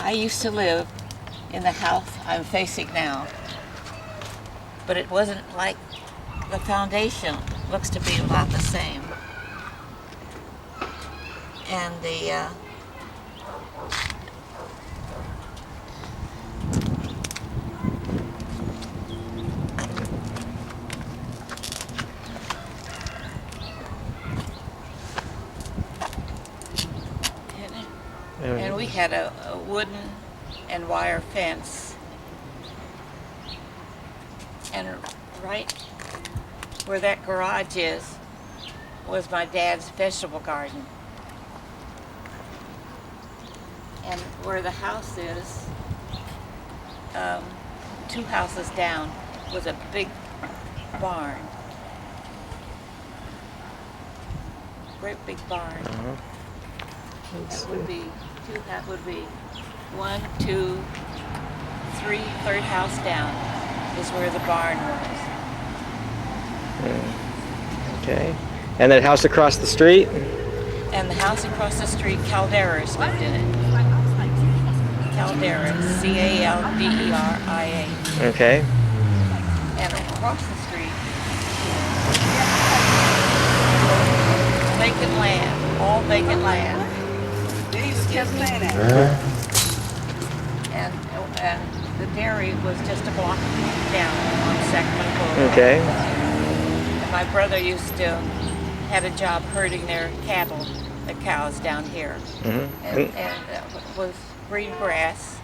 I used to live in the house I'm facing now, but it wasn't like the foundation looks to be about the same. And and we had a wooden and wire fence, and right where that garage is was my dad's vegetable garden. And where the house is, 2 houses down, was a big barn. Great big barn. That would be 1, 2, 3, third house down is where the barn was. Okay. And that house across the street? And the house across the street, Calderas lived in it. Caldera, Calderia. Okay. And across the street, vacant land, all vacant land. And the dairy was just a block down on Sacramento. Okay. And my brother used to had a job herding their cattle, the cows down here, and it was green grass,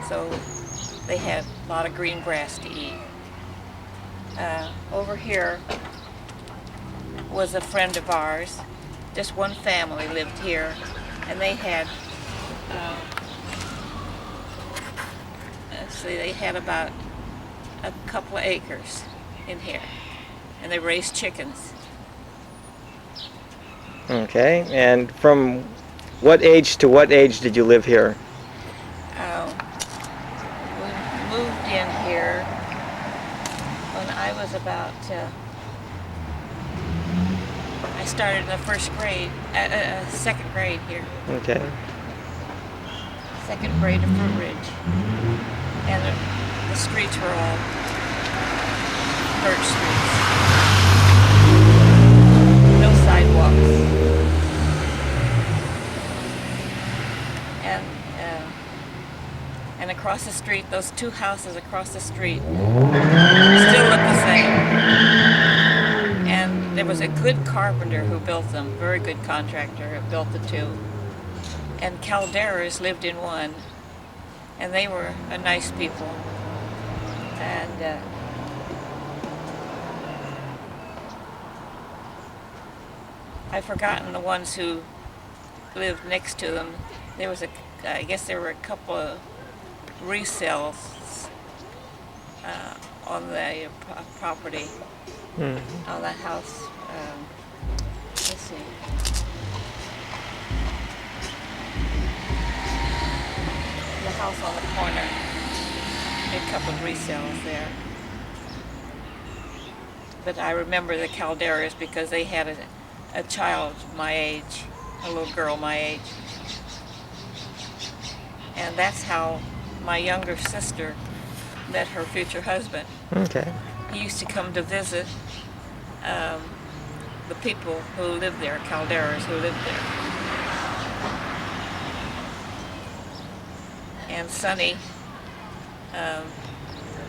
so they had a lot of green grass to eat. Over here was a friend of ours. Just one family lived here, and they had they had about a couple of acres in here, and they raised chickens. Okay, and from what age to what age did you live here? We moved in here when I was about, I started in the second grade here. Okay. Second grade at Fruit Ridge. And the streets were all dirt streets. No sidewalks. And across the street, those 2 houses across the street still look the same. And there was a good carpenter who built them, very good contractor who built the 2. And Calderas lived in one, and they were a nice people. And I've forgotten the ones who lived next to them. There was I guess there were a couple of resales on the property, on the house. Let's see. The house on the corner. A couple of resales there. But I remember the Calderas because they had a child my age, a little girl my age. And that's how my younger sister met her future husband. Okay. He used to come to visit the people who lived there, Calderas who lived there. And Sonny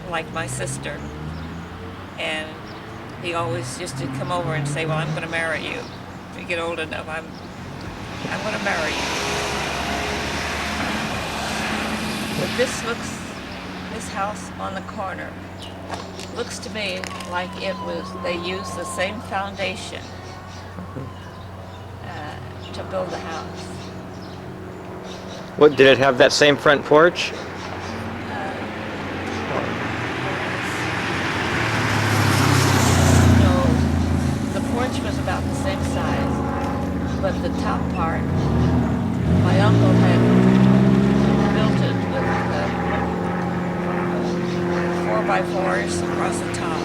liked my sister. And he always used to come over and say, well, I'm going to marry you. When you get old enough, I'm going to marry you. But this house on the corner looks to me like they used the same foundation to build the house. What, did it have that same front porch? No, the porch was about the same size, but the top part, my uncle had built it with 4x4s across the top.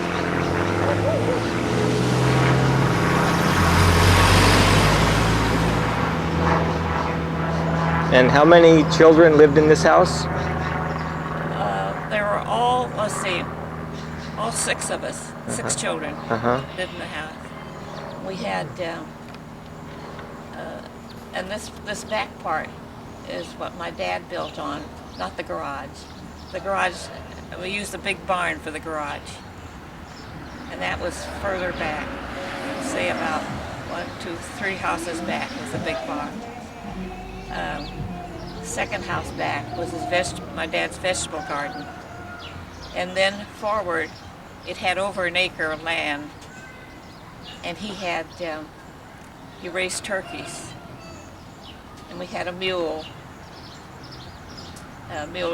And how many children lived in this house? There were all, let's see, all six of us, six children lived in the house. We had, and this back part is what my dad built on, not the garage. The garage, we used a big barn for the garage. And that was further back, say about 1, 2, 3 houses back was a big barn. Second house back was my dad's vegetable garden. And then forward, it had over an acre of land. And he raised turkeys. And we had a mule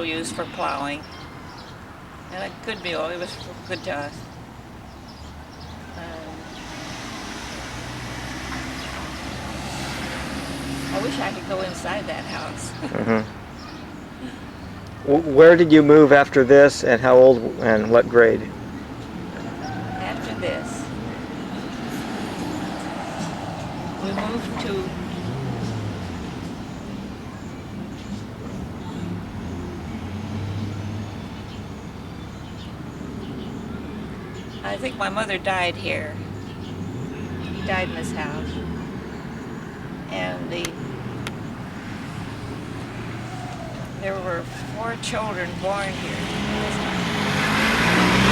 used for plowing. And a good mule, it was good to us. I wish I could go inside that house. Where did you move after this, and how old and what grade? After this, we moved to I think my mother died here. He died in this house. And there were 4 children born here.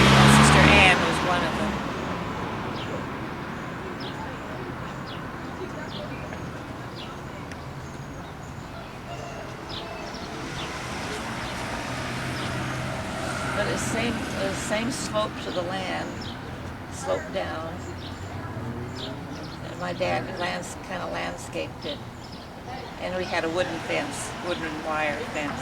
My sister Ann was one of them. But the same slope to the land, sloped down. And my dad kind of landscaped it. And we had a wooden wire fence.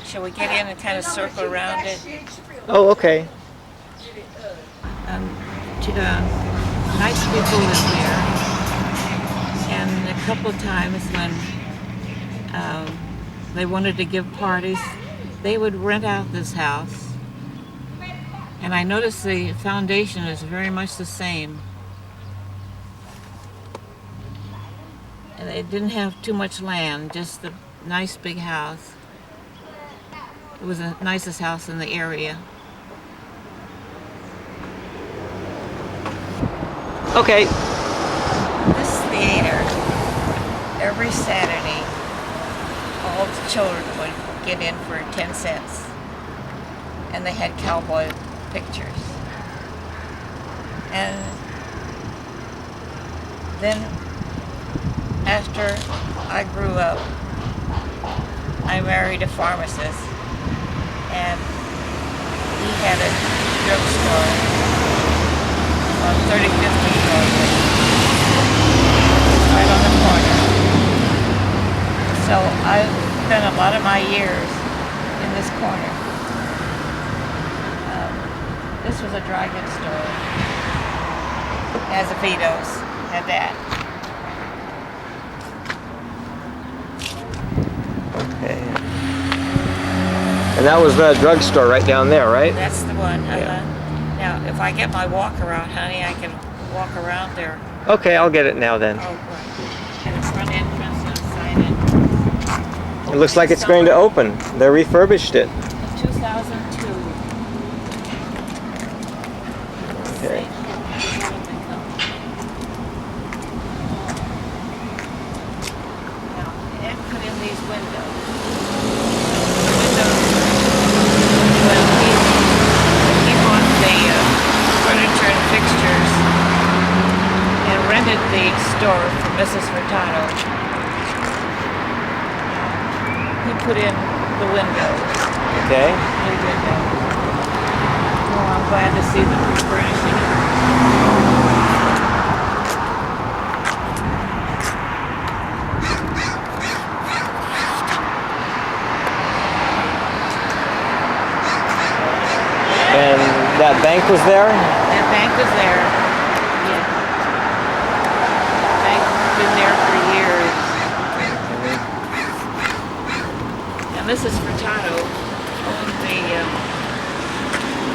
Shall we get in and kind of circle around it? Oh, okay. Nice people live here. And a couple of times when they wanted to give parties, they would rent out this house. And I noticed the foundation is very much the same. And it didn't have too much land, just the nice big house. It was the nicest house in the area. Okay. This theater, every Saturday, all the children would get in for 10 cents. And they had cowboy pictures. And then after I grew up, I married a pharmacist, and he had a drugstore on 35th Street Broadway, right on the corner. So I've spent a lot of my years in this corner. This was a dry goods store. Azevedo's had that. Okay. And that was the drugstore right down there, right? That's the one. Yeah. Now, if I get my walk around, honey, I can walk around there. Okay, I'll get it now then. Oh, right. And the front entrance and the side entrance. It looks like it's going to open. They refurbished it. 2002. Okay. Now, and put in these windows. He bought the furniture and fixtures and rented the store from Mrs. Furtado. He put in the windows. Okay. New windows. Oh, I'm glad to see them refurnishing it. And that bank was there? That bank was there. Yeah. The bank's been there for years. And Mrs. Furtado owned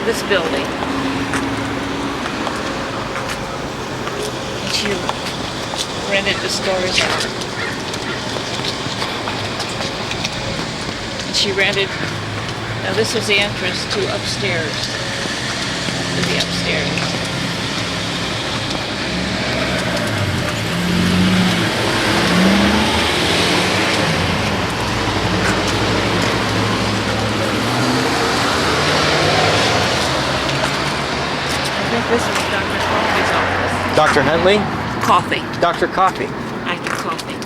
this building. And she rented the stores out. And she rented, now this was the entrance to upstairs, to the upstairs. This was Dr. Coffey's office. Dr. Huntley? Coffey. Dr. Coffey. Dr. Coffey.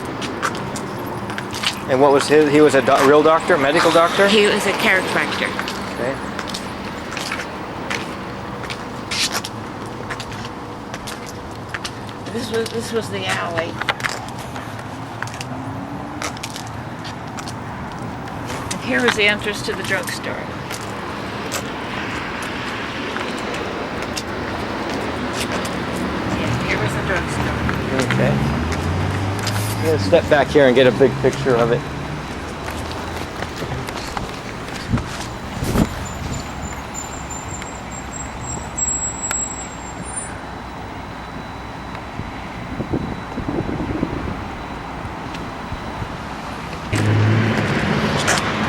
And what was his? He was a real doctor, medical doctor? He was a chiropractor. Okay. This was the alley. And here was the entrance to the drugstore. Drugstore. Okay. I'm going to step back here and get a big picture of it.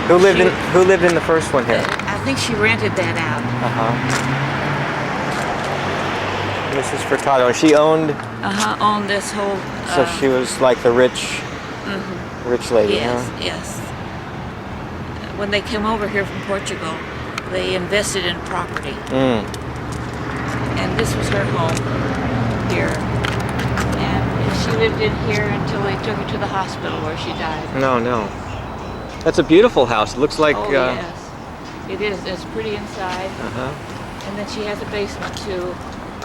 Who lived in the first one here? I think she rented that out. Mrs. Furtado. She owned. Owned this whole. So she was like the rich lady, yes, huh? Yes. When they came over here from Portugal, they invested in property. And this was her home here. And she lived in here until they took her to the hospital where she died. No. That's a beautiful house. It looks like. Oh, yes. It is. It's pretty inside. And then she has a basement too.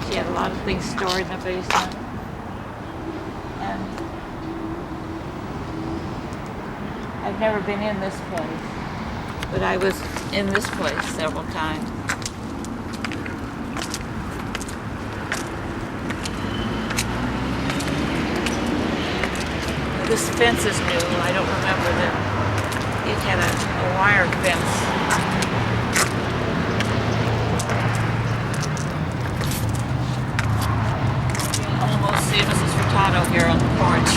She had a lot of things stored in the basement. And I've never been in this place, but I was in this place several times. This fence is new. I don't remember that it had a wire fence. See Mrs. Furtado here on the porch.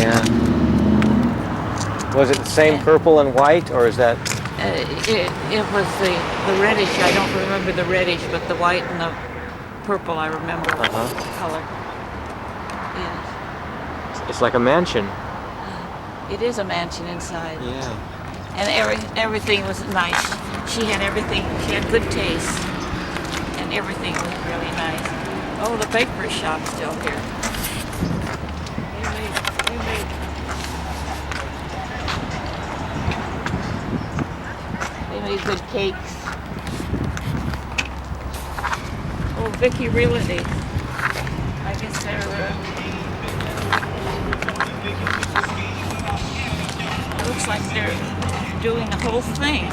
Yeah. Was it the same purple and white, or is that? It was the reddish. I don't remember the reddish, but the white and the purple I remember the color. Yes. It's like a mansion. It is a mansion inside. Yeah. And everything was nice. She had everything. She had good taste, and everything was really nice. Oh, the bakery shop's still here. They made good cakes. Oh, Vicky Realty. I guess they're. It looks like they're doing the whole thing.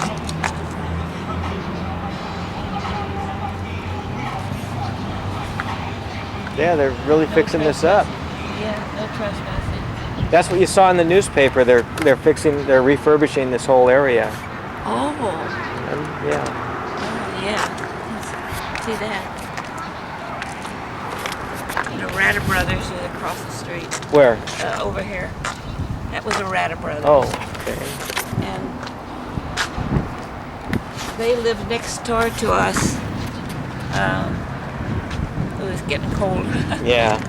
Yeah, they're really fixing this up. Yeah, no trespassing. That's what you saw in the newspaper. They're refurbishing this whole area. Oh. Yeah. Oh, yeah. See that? The Ratter Brothers is across the street. Where? Over here. That was the Ratter Brothers. Oh, okay. And they lived next door to us. It was getting cold. Yeah.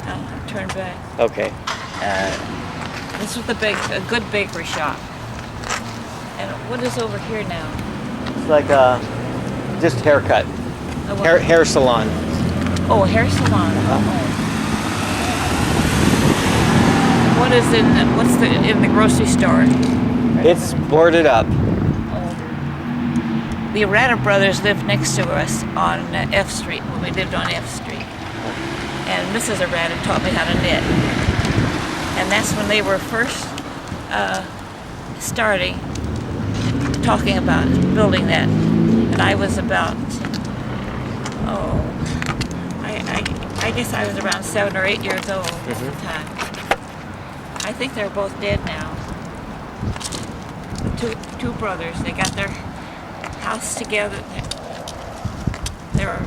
Turn back. Okay. This was a good bakery shop. And what is over here now? It's like just haircut. Hair salon. Oh, hair salon. What's in the grocery store? It's boarded up. The Ratter Brothers lived next to us on F Street when we lived on F Street. And Mrs. Ratter taught me how to knit. And that's when they were first starting talking about building that. And I was about, I guess I was around 7 or 8 years old at the time. I think they're both dead now. Two brothers, they got their house together, their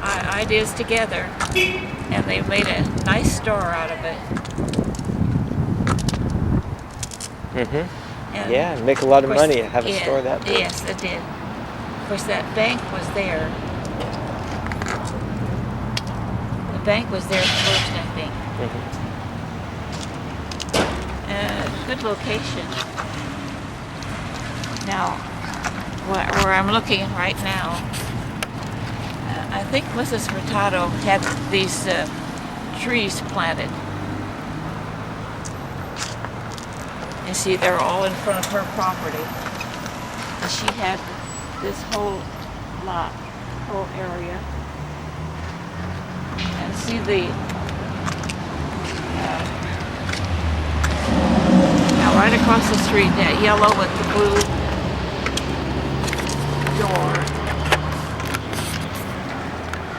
ideas together, and they made a nice store out of it. And Yeah, make a lot of of course, money to have a yeah, store that big. Yes, it did. Of course, that bank was there. The bank was there first, I think. Good location. Now, where I'm looking right now, I think Mrs. Furtado had these trees planted. You see, they're all in front of her property. And she had this whole lot, whole area. And see now right across the street, that yellow with the blue door,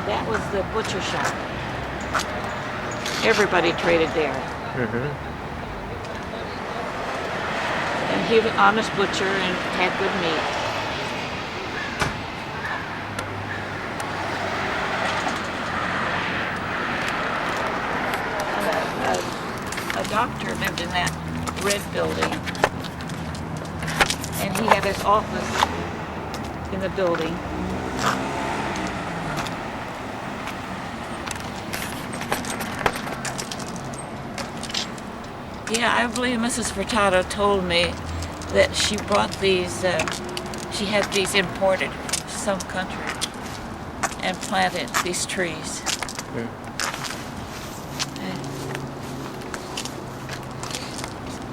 that was the butcher shop. Everybody traded there. And he was an honest butcher and had good meat. A doctor lived in that red building, and he had his office in the building. Yeah, I believe Mrs. Furtado told me that she brought these, she had these imported from some country and planted these trees.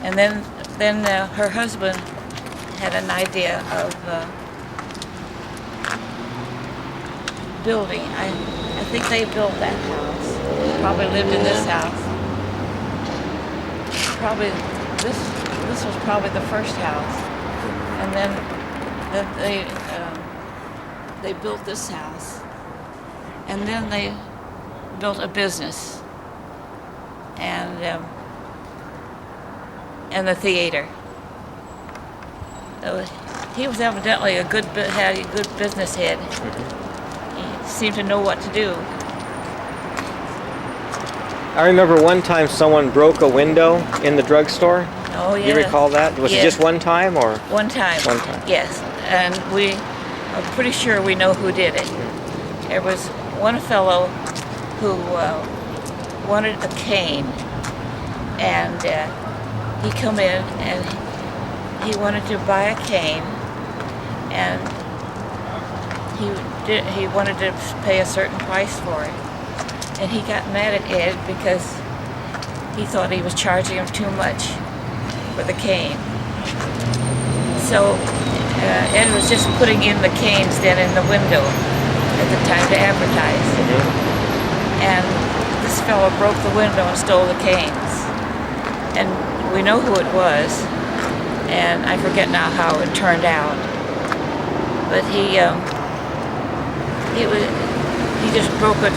And then her husband had an idea of building. I think they built that house. Probably lived in this house. Probably this was probably the first house, and then they built this house, and then they built a business and the theater. He was evidently had a good business head. He seemed to know what to do. I remember one time someone broke a window in the drugstore. Oh, yeah. Do you recall that? Was it just one time or? One time. One time. Yes, and we are pretty sure we know who did it. There was one fellow who wanted a cane, and he come in and he wanted to buy a cane, and he wanted to pay a certain price for it. And he got mad at Ed because he thought he was charging him too much for the cane. So Ed was just putting in the canes then in the window at the time to advertise. And this fellow broke the window and stole the canes. And we know who it was, and I forget now how it turned out. But he just broke it.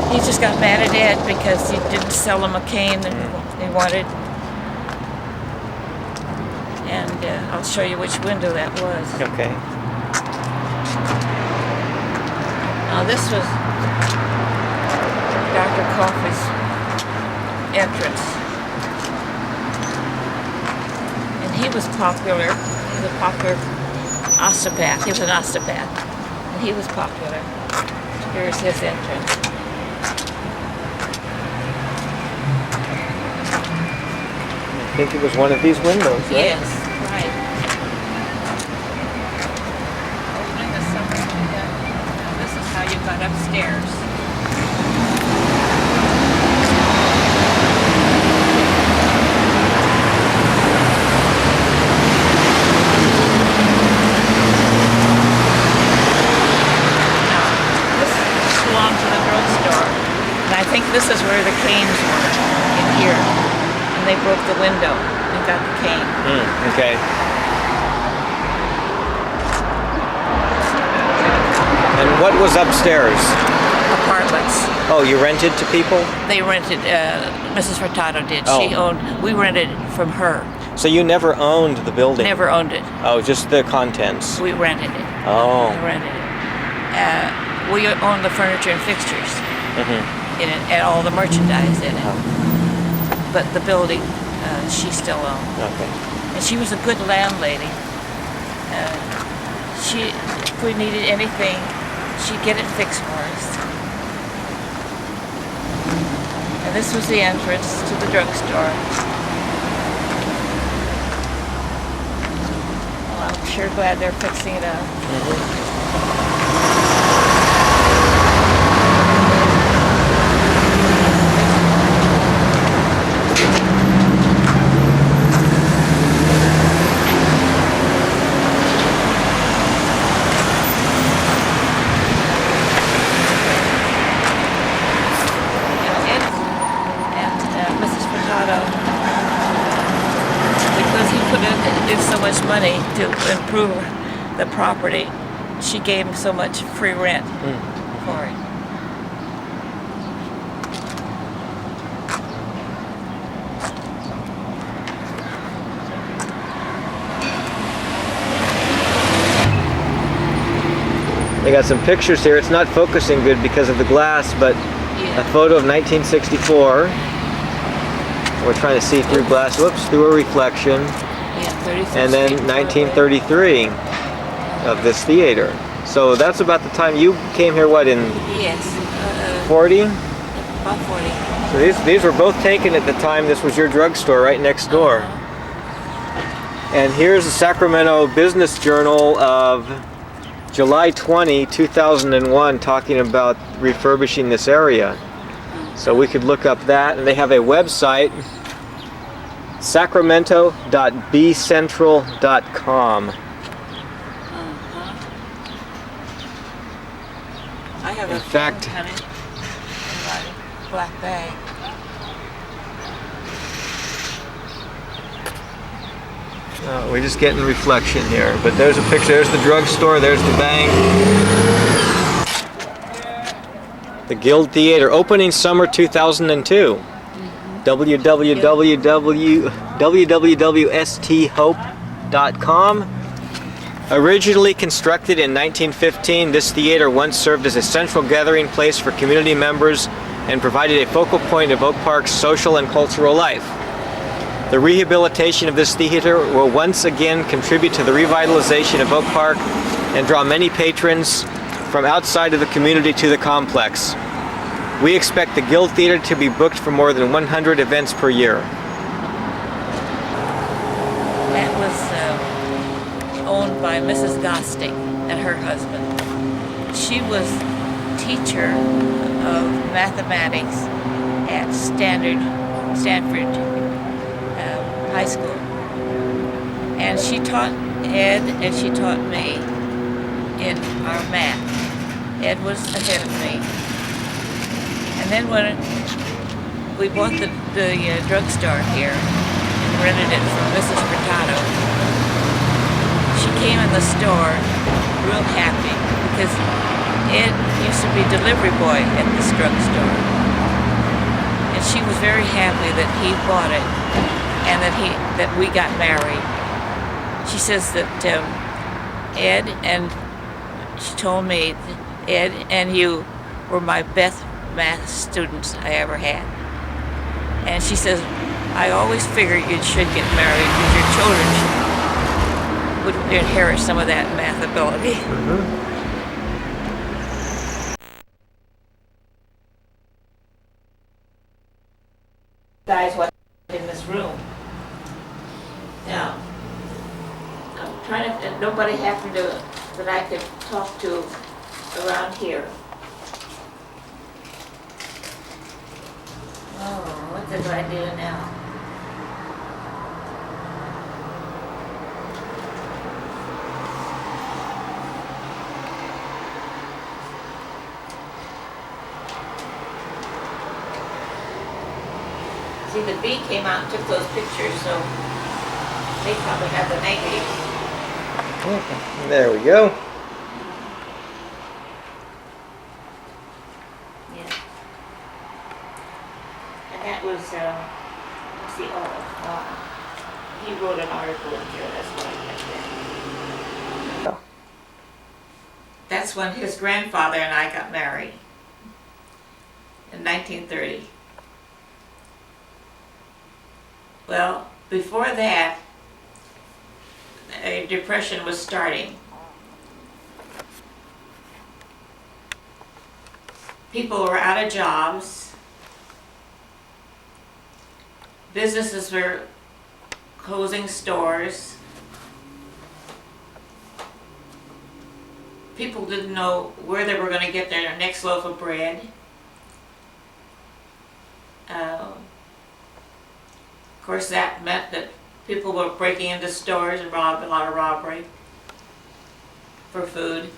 He just got mad at Ed because he didn't sell him a cane that he wanted. And I'll show you which window that was. Okay. Now this was Dr. Coffey's entrance. And he was popular. He was a popular osteopath. He was an osteopath. And he was popular. Here's his entrance. I think it was one of these windows, right? Yes, right. Opening the summer window. Now this is how you got upstairs. Now, this belonged to the drugstore. And I think this is where the canes were, in here. And they broke the window and got the cane. Okay. And what was upstairs? Apartments. Oh, you rented to people? They rented, Mrs. Furtado did. Oh. We rented from her. So you never owned the building? Never owned it. Oh, just the contents. We rented it. Oh. We rented it. We owned the furniture and fixtures in it, and all the merchandise in it. But the building she still owned. Okay. And she was a good landlady. If we needed anything, she'd get it fixed for us. And this was the entrance to the drugstore. Well, I'm sure glad they're fixing it up. Because he put in so much money to improve the property, she gave him so much free rent for it. They got some pictures here. It's not focusing good because of the glass, but a photo of 1964. We're trying to see through glass. Whoops, through a reflection. And then 1933 of this theater. So that's about the time you came here. What, in 40? About 40. So these were both taken at the time. This was your drugstore right next door. And here's the Sacramento Business Journal of July 20, 2001, talking about refurbishing this area. So we could look up that, and they have a website, sacramento.bcentral.com. I have In fact, in my black bag. we're just getting reflection here, but there's a picture. There's the drugstore. There's the bank. The Guild Theater, opening summer 2002. www.sthope.com. Originally constructed in 1915, this theater once served as a central gathering place for community members and provided a focal point of Oak Park's social and cultural life. The rehabilitation of this theater will once again contribute to the revitalization of Oak Park and draw many patrons from outside of the community to the complex. We expect the Guild Theater to be booked for more than 100 events per year. That was owned by Mrs. Gosting and her husband. She was teacher of mathematics at Stanford High School. And she taught Ed and she taught me in our math. Ed was ahead of me. And then when we bought the drugstore here and rented it from Mrs. Furtado, she came in the store real happy because Ed used to be delivery boy at this drugstore. And she was very happy that he bought it and that we got married. She says that Ed, and she told me, Ed and you were my best math students I ever had. And she says, I always figured you should get married because your children would inherit some of that math ability. Guys, what's in this room? Now, I'm trying to, nobody happened to, that I could talk to around here. Oh, what do I do now? See, the bee came out and took those pictures, so they probably have the negatives. There we go. Yeah. And that was, let's see, he wrote an article in here, that's why I got that. That's when his grandfather and I got married in 1930. Well, before that, a depression was starting. People were out of jobs. Businesses were closing stores. People didn't know where they were going to get their next loaf of bread. Of course, that meant that people were breaking into stores and a lot of robbery for food.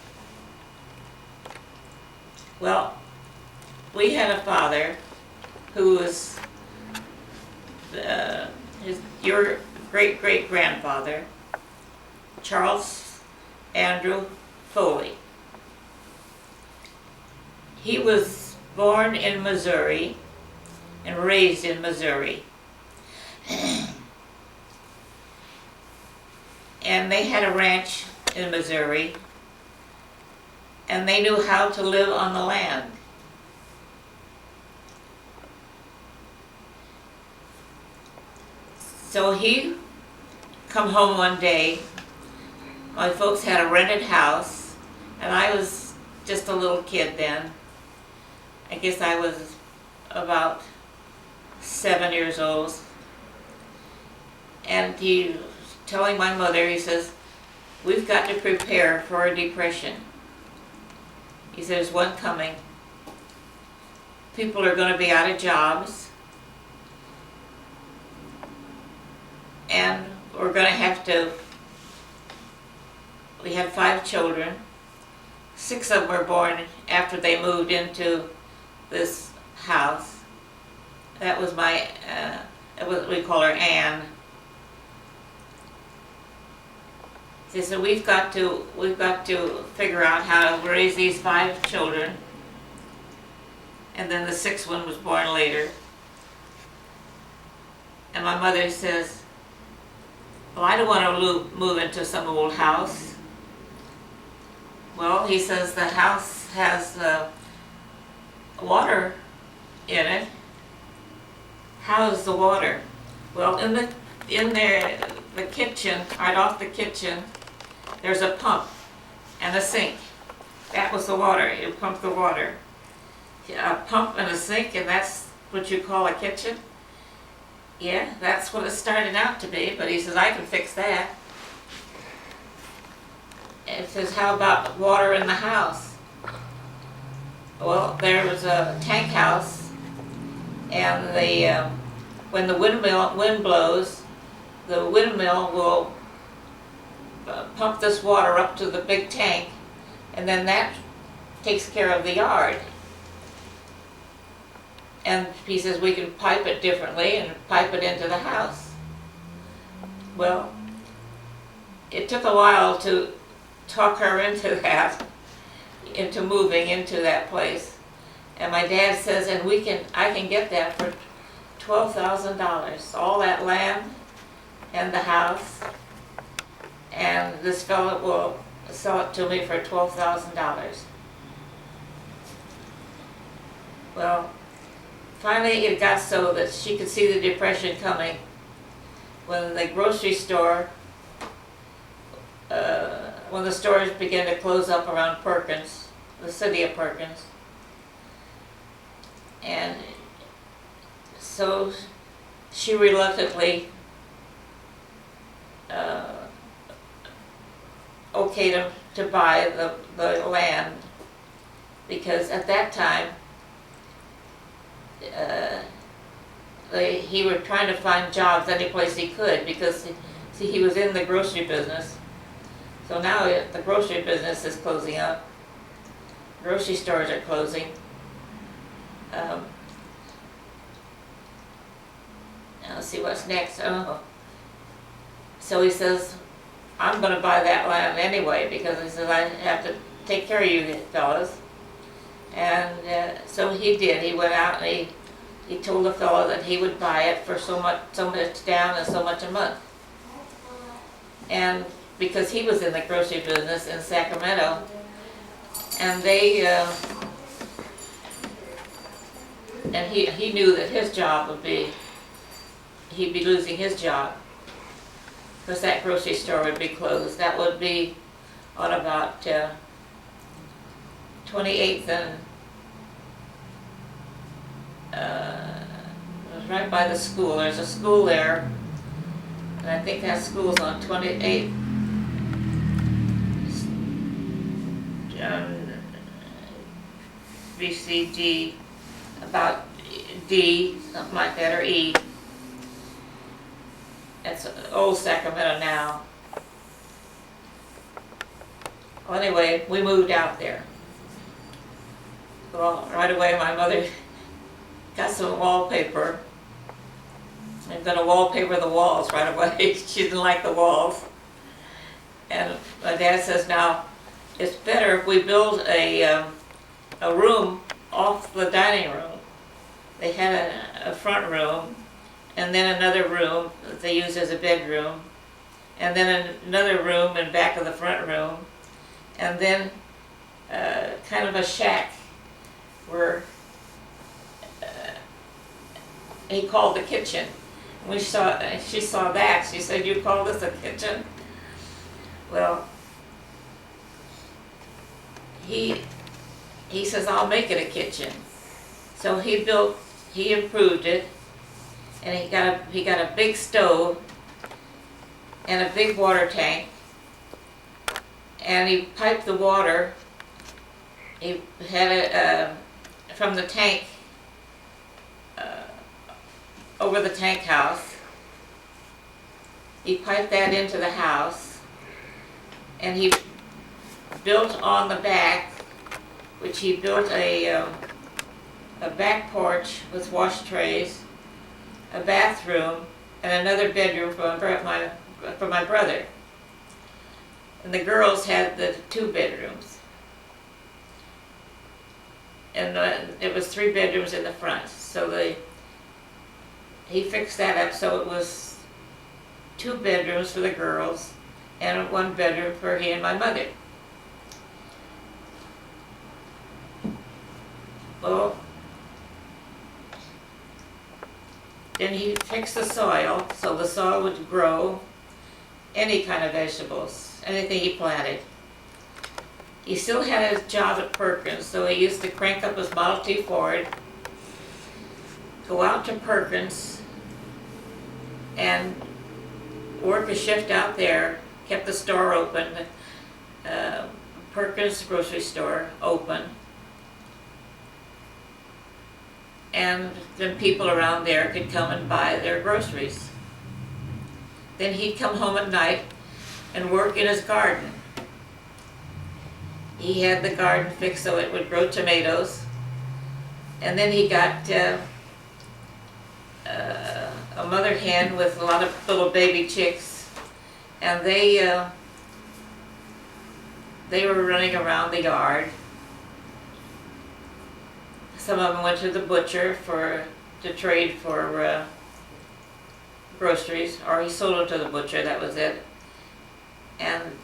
Well, we had a father who was your great-great-grandfather, Charles Andrew Foley. He was born in Missouri and raised in Missouri. And they had a ranch in Missouri, and they knew how to live on the land. So he come home one day. My folks had a rented house, and I was just a little kid then. I guess I was about 7 years old. And he was telling my mother, he says, "We've got to prepare for a depression." He said, "There's one coming. People are going to be out of jobs. And we're going to have to," we had 5 children. 6 of them were born after they moved into this house. That was my, we call her Anne. He said, we've got to figure out how to raise these 5 children. And then the 6th one was born later. And my mother says, "Well, I don't want to move into some old house." Well, he says the house has water in it. How is the water? Well, in the kitchen, right off the kitchen, there's a pump and a sink. That was the water. You pump the water. A pump and a sink, and that's what you call a kitchen? Yeah, that's what it started out to be, but he says, I can fix that. And it says, how about water in the house? Well, there was a tank house, and when the wind blows, the windmill will pump this water up to the big tank, and then that takes care of the yard. And he says we can pipe it differently and pipe it into the house. Well, it took a while to talk her into that, into moving into that place. And my dad says, and I can get that for $12,000, all that land and the house, and this fellow will sell it to me for $12,000. Well, finally it got so that she could see the depression coming when the grocery store, when the stores began to close up around Perkins, the city of Perkins. And so she reluctantly okayed him to buy the land, because at that time he was trying to find jobs any place he could, because see, he was in the grocery business. So now the grocery business is closing up. Grocery stores are closing. Now let's see what's next. Oh. So he says, I'm going to buy that land anyway, because he says I have to take care of you fellas. And so he did. He went out and he told the fellow that he would buy it for so much down and so much a month. And because he was in the grocery business in Sacramento, and he knew that his job would be he'd be losing his job, because that grocery store would be closed. That would be on about 28th and it was right by the school. There's a school there, and I think that school's on 28th. VCD, about D, something like that, or E. It's old Sacramento now. Well, anyway, we moved out there. Well, right away my mother got some wallpaper. I'm going to wallpaper the walls right away. She didn't like the walls. And my dad says, now, it's better if we build a room off the dining room. They had a front room, and then another room that they used as a bedroom, and then another room in back of the front room, and then kind of a shack where he called the kitchen. She saw that. She said, "You call this a kitchen?" Well, he says, "I'll make it a kitchen." So he improved it, and he got a big stove and a big water tank, and he piped the water. He had it from the tank over the tank house. He piped that into the house, and he built on the back, which he built a back porch with wash trays, a bathroom, and another bedroom for my brother. And the girls had the 2 bedrooms. And it was 3 bedrooms in the front. So he fixed that up so it was 2 bedrooms for the girls and 1 bedroom for he and my mother. Well, then he fixed the soil so the soil would grow any kind of vegetables, anything he planted. He still had his job at Perkins, so he used to crank up his Model T Ford, go out to Perkins, and work a shift out there, kept the store open, Perkins grocery store open. And then people around there could come and buy their groceries. Then he'd come home at night and work in his garden. He had the garden fixed so it would grow tomatoes. And then he got a mother hen with a lot of little baby chicks, and they were running around the yard. Some of them went to the butcher to trade for groceries, or he sold them to the butcher, that was it. And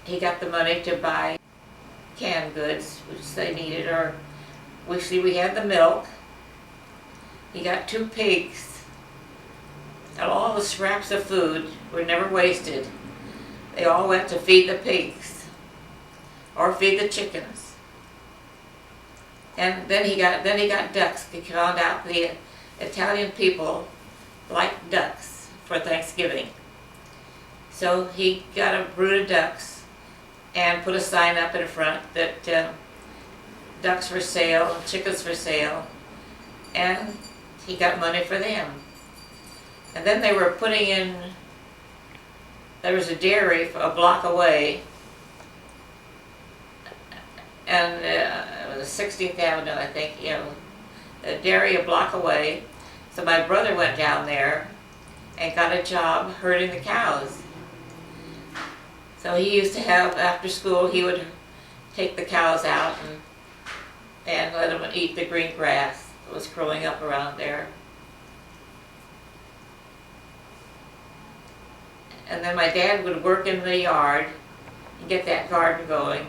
he got the money to buy canned goods, which they needed, or we had the milk. He got 2 pigs, and all the scraps of food were never wasted. They all went to feed the pigs, or feed the chickens. And then he got ducks. He found out the Italian people like ducks for Thanksgiving. So he got a brood of ducks and put a sign up in front that ducks for sale, chickens for sale, and he got money for them. And then they were putting in, there was a dairy a block away, and it was 16th Avenue, I think, a dairy a block away. So my brother went down there and got a job herding the cows. So he used to have, after school, he would take the cows out and let them eat the green grass that was growing up around there. And then my dad would work in the yard and get that garden going.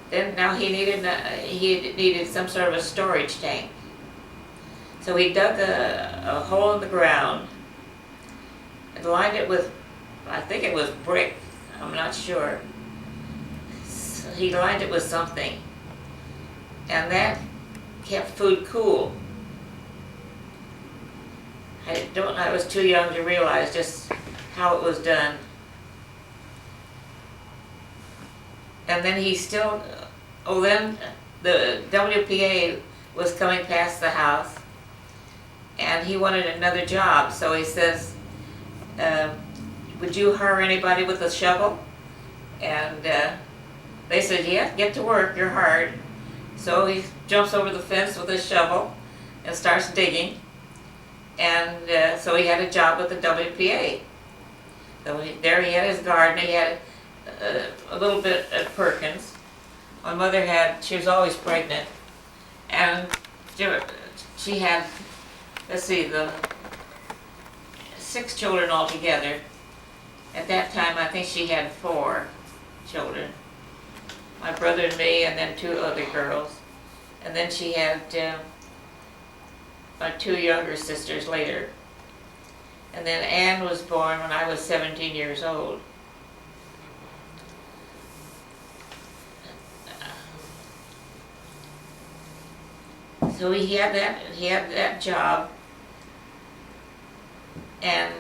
Then now he needed some sort of a storage tank. So he dug a hole in the ground and lined it with, I think it was brick, I'm not sure. So he lined it with something, and that kept food cool. I was too young to realize just how it was done. And then then the WPA was coming past the house, and he wanted another job, so he says, would you hire anybody with a shovel? And they said, yeah, get to work, you're hired. So he jumps over the fence with his shovel and starts digging. And so he had a job with the WPA. So there he had his garden. He had a little bit at Perkins. My mother she was always pregnant. And she had, let's see, the 6 children altogether. At that time, I think she had 4 children. My brother and me, and then 2 other girls. And then she had my 2 younger sisters later. And then Anne was born when I was 17 years old. So he had that job, and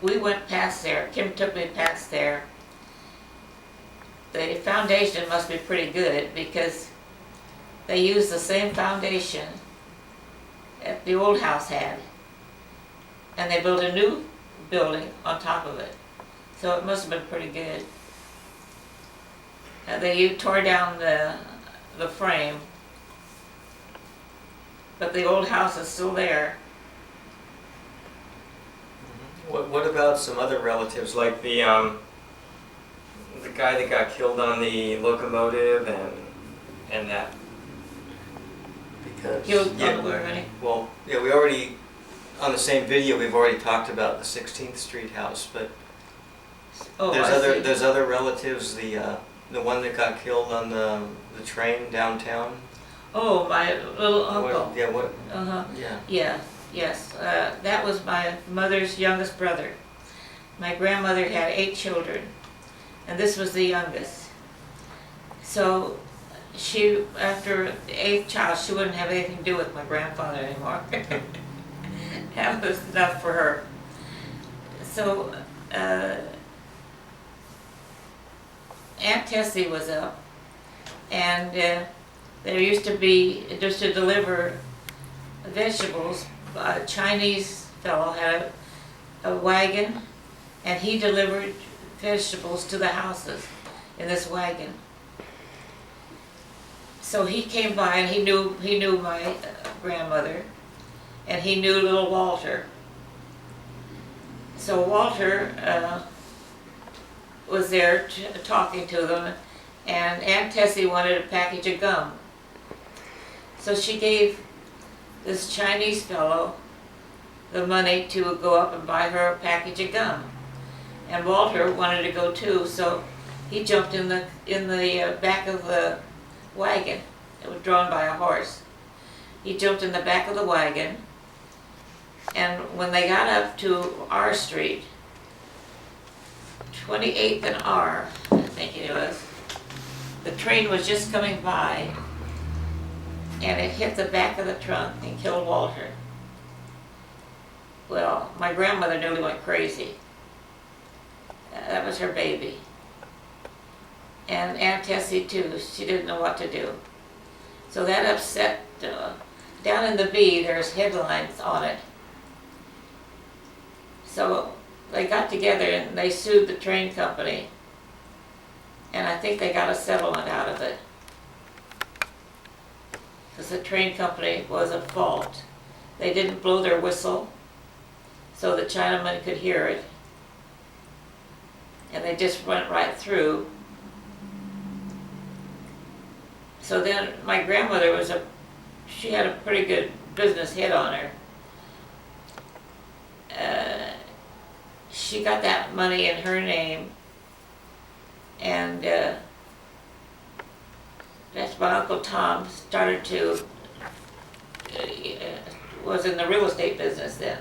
we went past there. Kim took me past there. The foundation must be pretty good because they used the same foundation that the old house had, and they built a new building on top of it. So it must have been pretty good. They tore down the frame, but the old house is still there. What about some other relatives, like the guy that got killed on the locomotive and that? Because Killed on the where, honey? Well, yeah, we already on the same video we've already talked about the 16th Street house, but there's other relatives. The one that got killed on the train downtown. Oh, my little uncle. What? Yeah. Yes. That was my mother's youngest brother. My grandmother had 8 children, and this was the youngest. So she, after the 8th child, she wouldn't have anything to do with my grandfather anymore. That was enough for her. So Aunt Tessie was up, and there used to be, just to deliver vegetables, a Chinese fellow had a wagon, and he delivered vegetables to the houses in this wagon. So he came by, and he knew my grandmother, and he knew little Walter. So Walter was there talking to them, and Aunt Tessie wanted a package of gum. So she gave this Chinese fellow the money to go up and buy her a package of gum. And Walter wanted to go too, so he jumped in the back of the wagon. It was drawn by a horse. He jumped in the back of the wagon, and when they got up to R Street, 28th and R, I think it was, the train was just coming by, and it hit the back of the trunk and killed Walter. Well, my grandmother nearly went crazy. That was her baby. And Aunt Tessie too, she didn't know what to do. So that upset, down in the B, there's headlines on it. So they got together and they sued the train company, and I think they got a settlement out of it. Because the train company was at fault. They didn't blow their whistle so the Chinaman could hear it, and they just went right through. So then my grandmother she had a pretty good business hit on her. She got that money in her name, and that's when Uncle Tom started to, was in the real estate business then,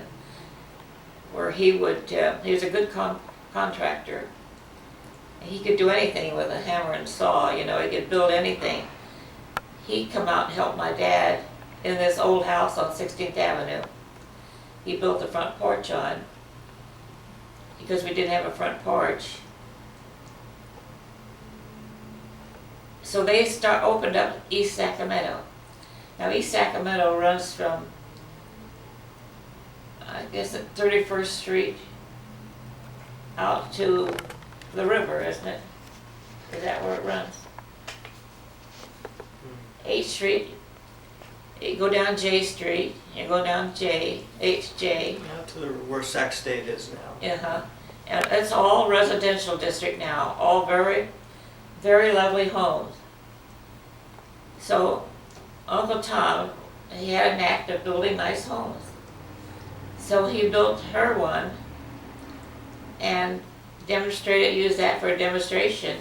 where he would, he was a good contractor. He could do anything with a hammer and saw, you know, he could build anything. He'd come out and help my dad in this old house on 16th Avenue. He built the front porch on, because we didn't have a front porch. So they opened up East Sacramento. Now East Sacramento runs from, I guess, at 31st Street out to the river, isn't it? Is that where it runs? 8th Street, you go down J Street, you go down HJ. Yeah, to where Sac State is now. Uh-huh. And it's all residential district now, all very, very lovely homes. So Uncle Tom, he had a knack of building nice homes. So he built her one and used that for a demonstration,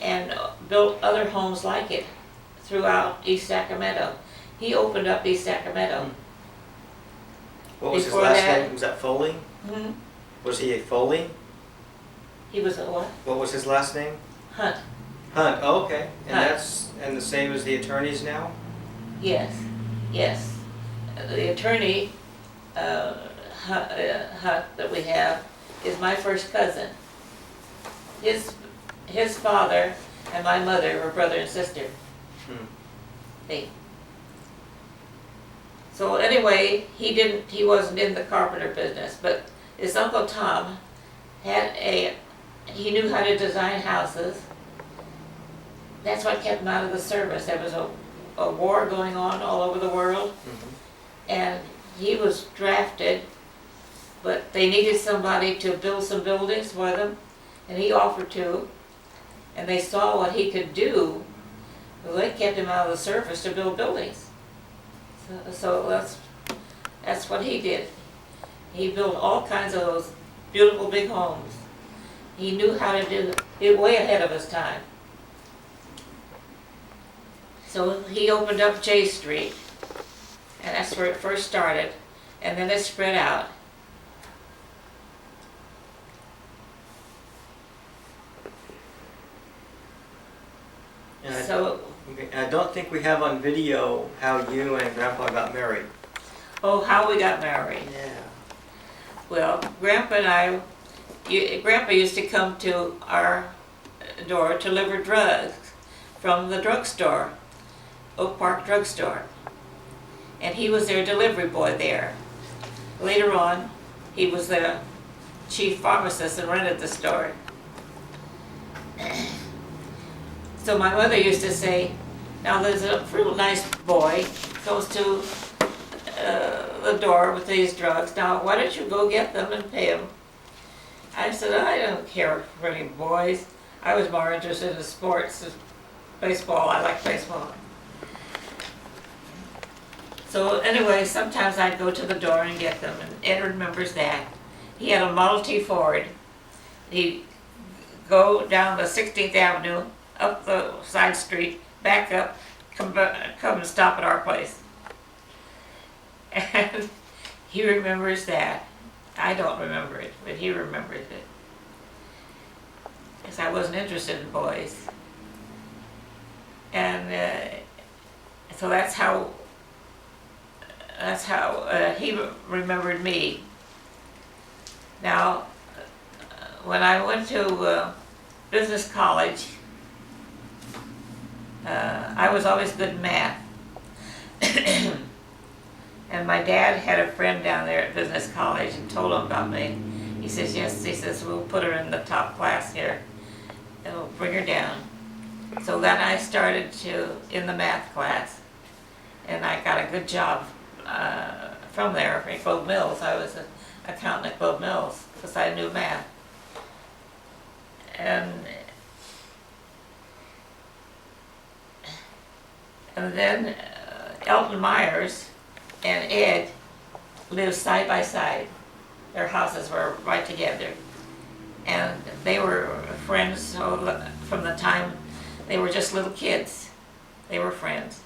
and built other homes like it throughout East Sacramento. He opened up East Sacramento. What was Before his last that- name? Was that Foley? Hmm? Was he a Foley? He was a what? What was his last name? Hunt. Hunt. Oh, okay. And Hunt. that's the same as the attorneys now? Yes, yes. The attorney, Hunt, that we have is my first cousin. His father and my mother were brother and sister. Hmm. So anyway, he wasn't in the carpenter business, but his Uncle Tom he knew how to design houses. That's what kept him out of the service. There was a war going on all over the world, and he was drafted, but they needed somebody to build some buildings for them, and he offered to, and they saw what he could do. Well, they kept him out of the service to build buildings. So that's what he did. He built all kinds of those beautiful big homes. He knew how to do it way ahead of his time. So he opened up J Street, and that's where it first started, and then it spread out. And So, I don't think we have on video how you and Grandpa got married. oh, how we got married. Yeah. Well, Grandpa used to come to our door to deliver drugs from the drugstore, Oak Park Drugstore. And he was their delivery boy there. Later on, he was the chief pharmacist and rented the store. So my mother used to say, now there's a real nice boy, goes to the door with these drugs. Now, why don't you go get them and pay him? I said, I don't care for any boys. I was more interested in sports, baseball. I like baseball. So anyway, sometimes I'd go to the door and get them, and Ed remembers that. He had a Model T Ford. He'd go down the 16th Avenue, up the side street, back up, come and stop at our place. And he remembers that. I don't remember it, but he remembers it. Because I wasn't interested in boys. And so that's how he remembered me. Now, when I went to business college, I was always good in math. And my dad had a friend down there at business college and told him about me. He says, yes, he says, we'll put her in the top class here and we'll bring her down. So then I started in the math class, and I got a good job from there at Globe Mills. I was an accountant at Globe Mills because I knew math. And then Elton Myers and Ed lived side by side. Their houses were right together. And they were friends from the time They were just little kids. They were friends.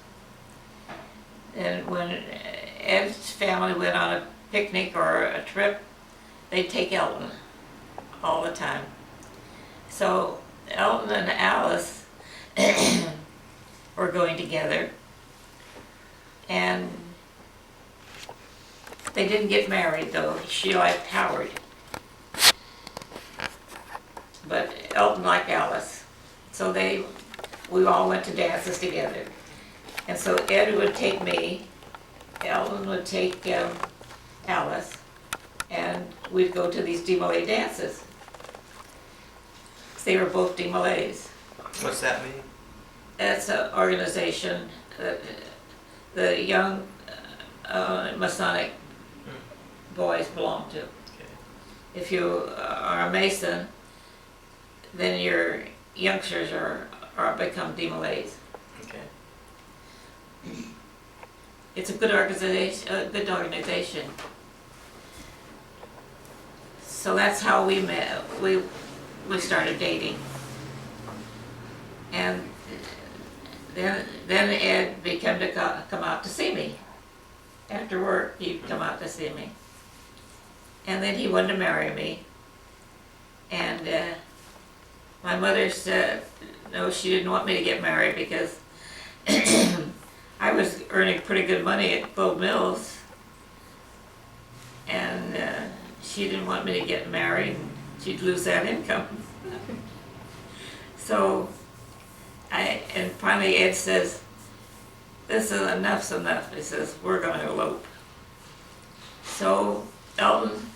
And when Ed's family went on a picnic or a trip, they'd take Elton all the time. So Elton and Alice were going together, and they didn't get married though. She liked Howard, but Elton liked Alice. So we all went to dances together. And so Ed would take me, Elton would take Alice, and we'd go to these DeMolay dances. They were both DeMolays. What's that mean? That's an organization that the young Masonic boys belong to. Okay. If you are a Mason, then your youngsters are become DeMolays. Okay. It's a good organization. So that's how we met. We started dating, and then Ed began to come out to see me. After work, he'd come out to see me, and then he wanted to marry me. And my mother said no, she didn't want me to get married because I was earning pretty good money at Globe Mills, and she didn't want me to get married. She'd lose that income. So and finally Ed says, this is enough's enough. He says, we're going to elope. So Elton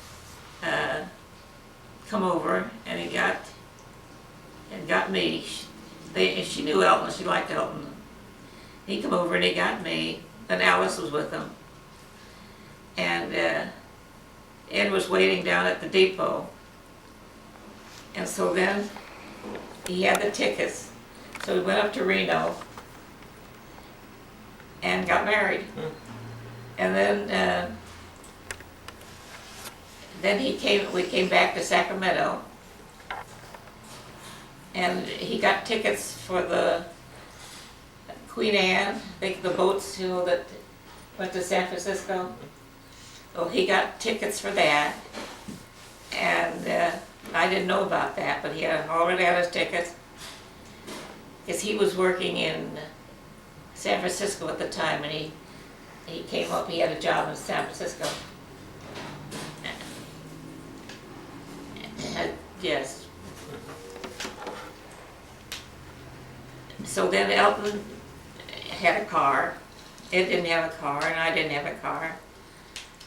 come over, and he got me. She knew Elton, she liked Elton. He come over and he got me, and Alice was with him. And Ed was waiting down at the depot. And so then he had the tickets. So we went up to Reno and got married. And then we came back to Sacramento, and he got tickets for the Queen Anne, the boats, that went to San Francisco. So he got tickets for that, and I didn't know about that, but he had already had his tickets, because he was working in San Francisco at the time, and he came up, he had a job in San Francisco. Yes. So then Elton had a car. Ed didn't have a car, and I didn't have a car.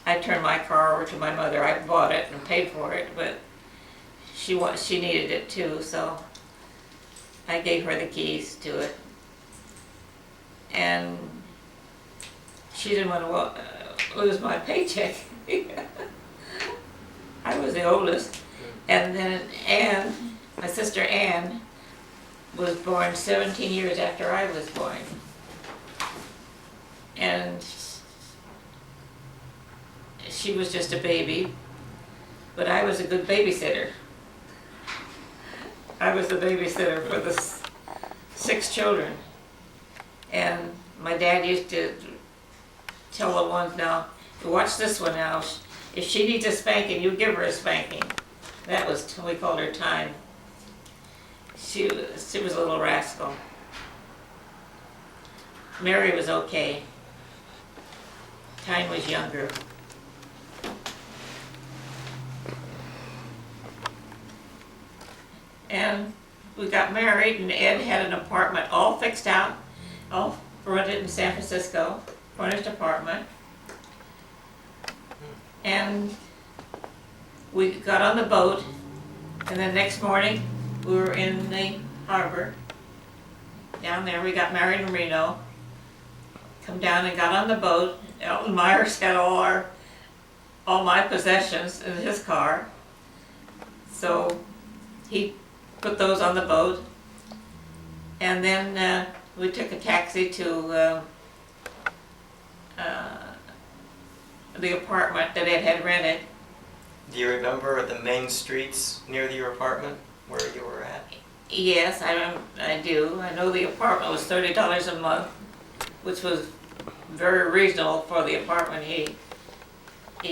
I turned my car over to my mother. I bought it and paid for it, but she needed it too, so I gave her the keys to it. And she didn't want to lose my paycheck. I was the oldest. And then Anne, my sister Anne, was born 17 years after I was born. And she was just a baby, but I was a good babysitter. I was the babysitter for the 6 children. And my dad used to tell the ones, now, watch this one now. If she needs a spanking, you give her a spanking. That was, we called her Time. She was a little rascal. Mary was okay. Time was younger. And we got married, and Ed had an apartment all fixed out, all rented in San Francisco, furnished apartment. And we got on the boat, and then next morning we were in the harbor down there. We got married in Reno, come down and got on the boat. Elton Myers had all my possessions in his car, so he put those on the boat, and then we took a taxi to the apartment that Ed had rented. Do you remember the main streets near your apartment where you were at? Yes, I do. I know the apartment was $30 a month, which was very reasonable for the apartment he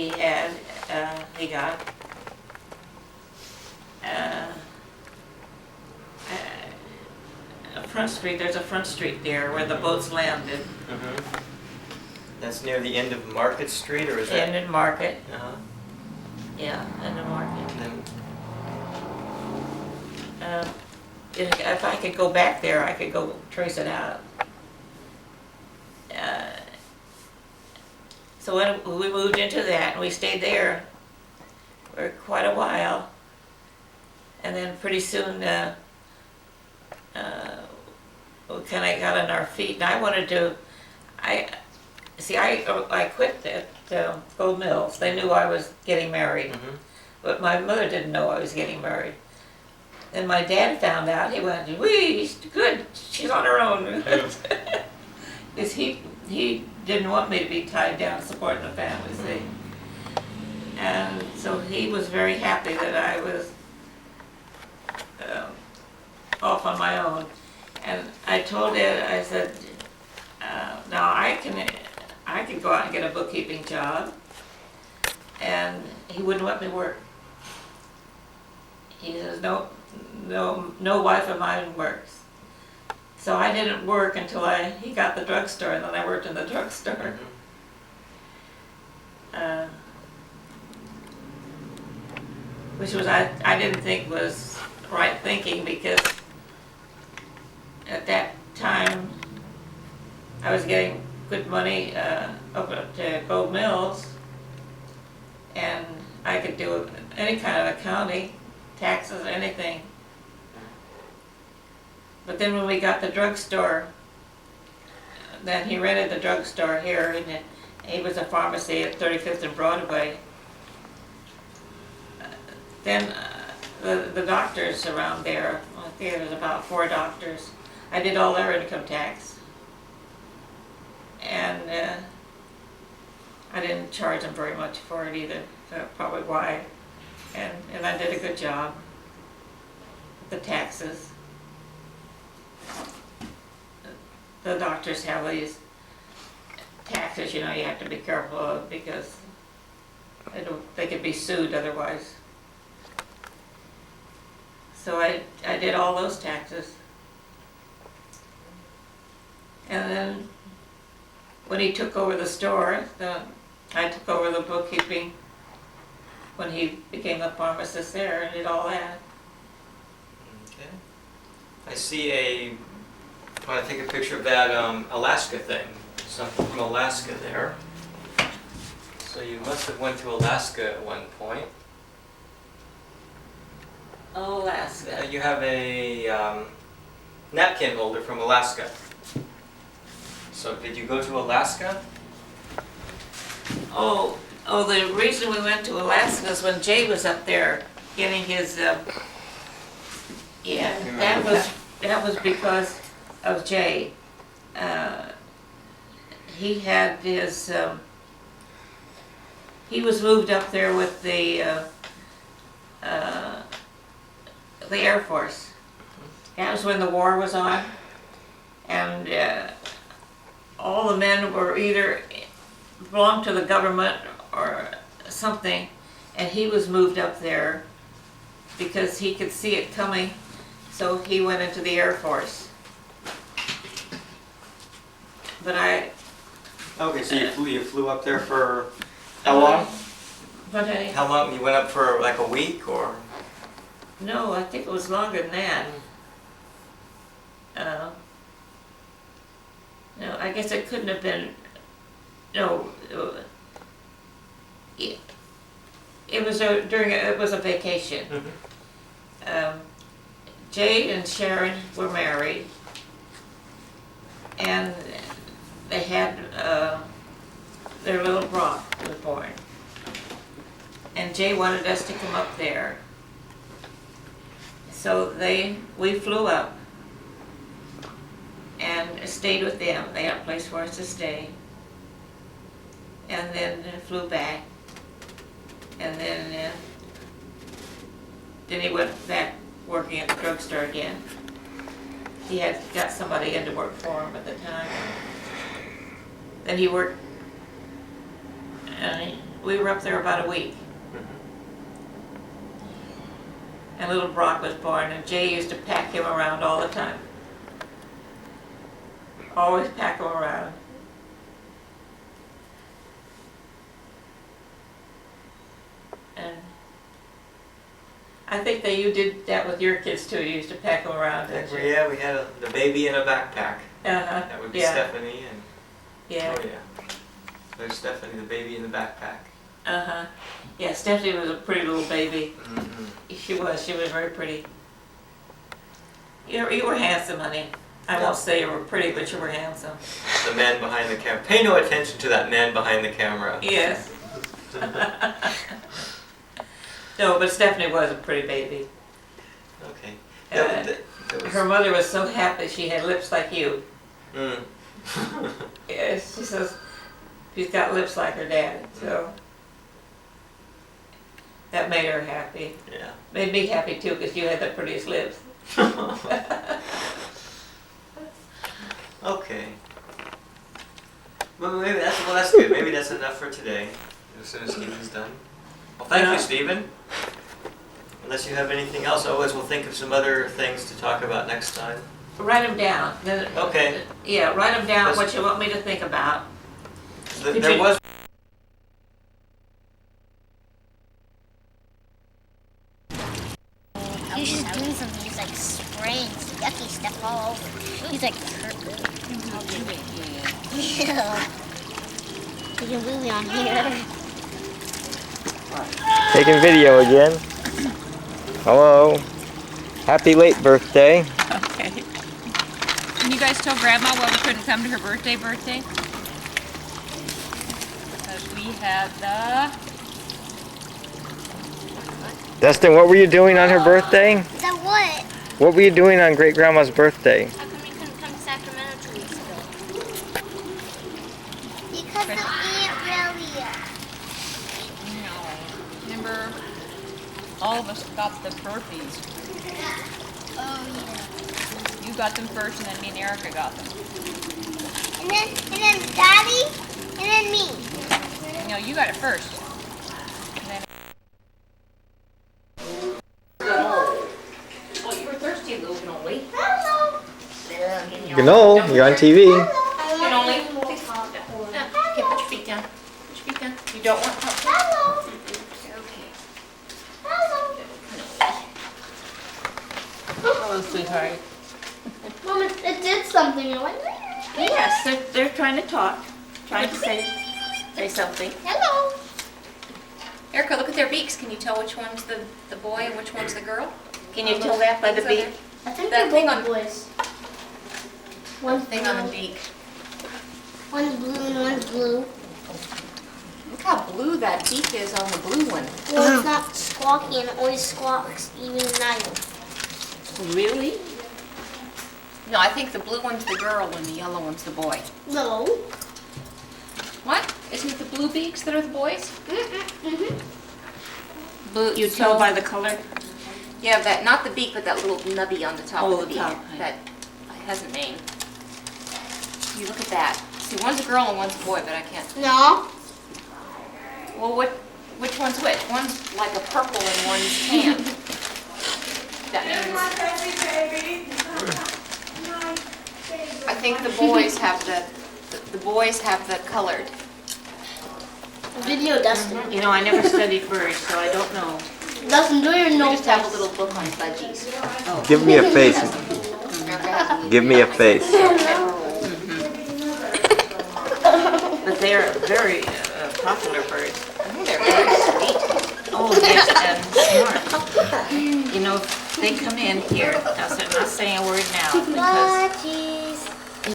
had, he got. A front street, there's a front street there where the boats landed. That's near the end of Market Street, or is that? End in Market, Uh-huh. yeah, end of Market. Then, If I could go back there, I could go trace it out. So when we moved into that, and we stayed there for quite a while, and then pretty soon we kind of got on our feet, and I wanted to. I quit at Gold Mills. They knew I was getting married, but my mother didn't know I was getting married. Then my dad found out. He went, "Wee, good, she's on her own." Because he didn't want me to be tied down supporting the family, see. And so he was very happy that I was off on my own. And I told Ed, I said, now I can go out and get a bookkeeping job. And he wouldn't let me work. He says, no wife of mine works. So I didn't work until he got the drugstore, and then I worked in the drugstore. Which was, I didn't think was right thinking, because at that time I was getting good money up at Gold Mills, and I could do any kind of accounting, taxes, anything. But then when we got the drugstore, then he rented the drugstore here, and he was a pharmacy at 35th and Broadway. Then the doctors around there, I think there was about 4 doctors, I did all their income tax. And I didn't charge them very much for it either, so probably why. And I did a good job with the taxes. The doctors have these taxes, you have to be careful of, because they could be sued otherwise. So I did all those taxes. And then when he took over the store, I took over the bookkeeping when he became a pharmacist there, and did all that. Okay. I see I want to take a picture of that Alaska thing. Something from Alaska there. So you must have went to Alaska at one point. Alaska. You have a napkin holder from Alaska. So did you go to Alaska? Oh, the reason we went to Alaska is when Jay was up there getting his, that was because of Jay. He had his, he was moved up there with the Air Force. That was when the war was on, and all the men were either belonged to the government or something, and he was moved up there because he could see it coming, so he went into the Air Force. But Okay, so you flew up there for how long? How long? You went up for like a week, or? No, I think it was longer than that. No, I guess it couldn't have been. No, it was it was a vacation. Jade and Sharon were married, and they had their little Brock was born. And Jay wanted us to come up there. So we flew up and stayed with them. They had a place for us to stay. And then flew back. And then he went back working at the drugstore again. He had got somebody in to work for him at the time. Then he worked, and we were up there about a week. And little Brock was born, and Jay used to pack him around all the time. Always pack him around. And I think that you did that with your kids too. You used to pack them around, didn't you? Yeah, we had the baby in a backpack. Uh-huh. That would be Yeah. Stephanie and Yeah. oh yeah. There's Stephanie, the baby in the backpack. Uh-huh. Yeah, Stephanie was a pretty little baby. Mm-hmm. She was very pretty. You were handsome, honey. I won't say you were pretty, but you were handsome. The man behind the camera. Pay no attention to that man behind the camera. Yes. No, but Stephanie was a pretty baby. Okay. Her mother was so happy she had lips like you. Mm. Yes, she says she's got lips like her dad, so that made her happy. Yeah. Made me happy too, because you had the prettiest lips. Okay. Well, maybe that's good. Maybe that's enough for today. As soon as Stephen's done. Well, thank you, Stephen. Unless you have anything else, otherwise we'll think of some other things to talk about next time. Write them down. Okay. Yeah, write them down what you want me to think about. There was. He's just doing something. He's like spraying yucky stuff all over. He's like, yeah. Taking wee on here. Taking video again. Hello. Happy late birthday. Okay. Can you guys tell Grandma why we couldn't come to her birthday? Because we had the... Dustin, what were you doing on her birthday? Is that what? What were you doing on Great Grandma's birthday? How come we couldn't come to Sacramento 2 weeks ago? Because of Aunt Relia. No. Remember, all of us got the birthdays. Oh yeah. You got them first, and then me and Erica got them. And then Daddy, and then me. No, you got it first. And then... Oh, you were thirsty, little Noli. Hello. You know, you're on TV. Noli, okay, put your feet down. Put your feet down. You don't want help? Hello. Okay. Hello. Hello, sweetheart. Mom, it did something. I went, Yes, they're trying to talk. Trying to say something. hello. Erica, look at their beaks. Can you tell which one's the boy and which one's the girl? Can you tell that by the beak? I think That they're thing both on- boys. One's Thing on the blue. beak. One's blue and one's blue. Look how blue that beak is on the blue one. Well, it's not squawky and it always squawks even night. Really? No, I think the blue one's the girl and the yellow one's the boy. No. What? Isn't it the blue beaks that are the boys? Blue. You tell by the color? Yeah, that, not the beak, but that little nubby on the top Oh, of the the beak. top. That has a name. You look at that. See, one's a girl and one's a boy, but I can't. No. Well, which one's which? One's like a purple and one's tan. That means I think the boys have the boys have the colored. Video, Dustin. You know, I never studied birds, so I don't know. Dustin, do your We nose just have a test. little book on budgies. Give me a face. Give me a face. But they're very popular birds. They're very sweet. Oh, yes, and smart. You know, they come in here. I'm not saying a word now because Budgie.